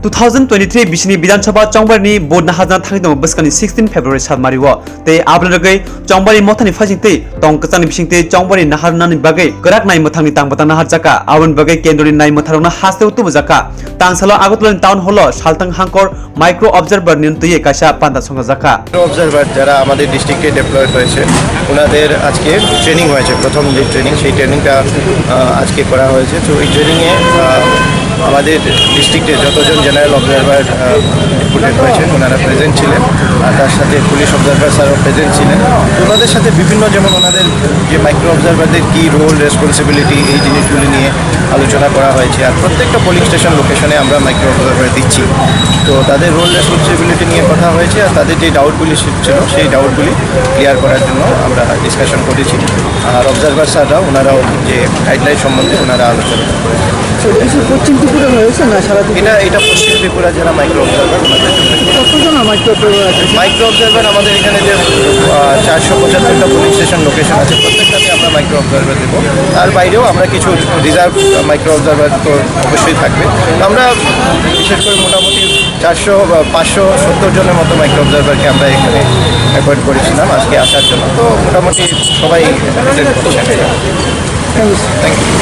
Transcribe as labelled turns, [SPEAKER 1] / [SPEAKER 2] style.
[SPEAKER 1] 2023 बिसिनि विधानसभा चौंबारिनि बोर्ड नाहाजना थांनि दङ बस्कानि 16 फेब्रुवारि सालमारिव ते आब्लागै चौंबारि मथानि फाजिंते तंकचानि बिसिंते चौंबारि नाहारनानि बागै गराक नाय मथांनि तांबता नाहारजाका आवन बागै केन्द्रनि नाय मथारना हास्ते उतुबजाका तांसालो आगतलनि टाउन हल सालतां हांकर माइक्रो অবজারভার নিয়ন্ত্রণে কাশা পান্তা সংজাকা
[SPEAKER 2] অবজারভার যারা আমাদের ডিস্ট্রিক্টে ডেপ্লয়েড হয়েছে ওনাদের আজকে ট্রেনিং হয়েছে প্রথম যে ট্রেনিং সেই ট্রেনিংটা আজকে করা হয়েছে তো এই ট্রেনিংয়ে আমাদের ডিস্ট্রিক্টে যতজন জেনারেল অবজারভার ডেপুটেড হয়েছেন ওনারা প্রেজেন্ট ছিলেন আর তার সাথে পুলিশ অবজারভার স্যারও প্রেজেন্ট ছিলেন তো ওনাদের সাথে বিভিন্ন যেমন ওনাদের যে মাইক্রো অবজারভারদের কী রোল রেসপন্সিবিলিটি এই জিনিসগুলি নিয়ে আলোচনা করা হয়েছে আর প্রত্যেকটা পোলিং স্টেশন লোকেশনে আমরা মাইক্রো অবজারভার দিচ্ছি তো তাদের রোল রেসপন্সিবিলিটি নিয়ে কথা হয়েছে আর তাদের যে ডাউটগুলি ছিল সেই ডাউটগুলি ক্লিয়ার করার জন্য আমরা ডিসকাশন করেছি আর অবজারভার স্যাররা ওনারাও যে গাইডলাইন সম্বন্ধে ওনারা আলোচনা করেছেন
[SPEAKER 3] পশ্চিম ত্রিপুরা হয়েছে না সারা
[SPEAKER 2] এটা পশ্চিম ত্রিপুরা যারা মাইক্রো অবজারভার ওনাদের
[SPEAKER 3] কতজন
[SPEAKER 2] মাইক্রো অবজারভার আমাদের এখানে যে 475টা পুলিং স্টেশন লোকেশন আছে প্রত্যেকটাতে আমরা মাইক্রো অবজারভার দেবো তার বাইরেও আমরা কিছু রিজার্ভ মাইক্রো অবজারভার তো অবশ্যই থাকবে আমরা বিশেষ করে মোটামুটি 570 জনের মতো মাইক্রো অবজারভারকে আমরা এখানে অ্যাপয়েন্ট করেছিলাম আজকে আসার জন্য তো মোটামুটি সবাই থ্যাংক ইউ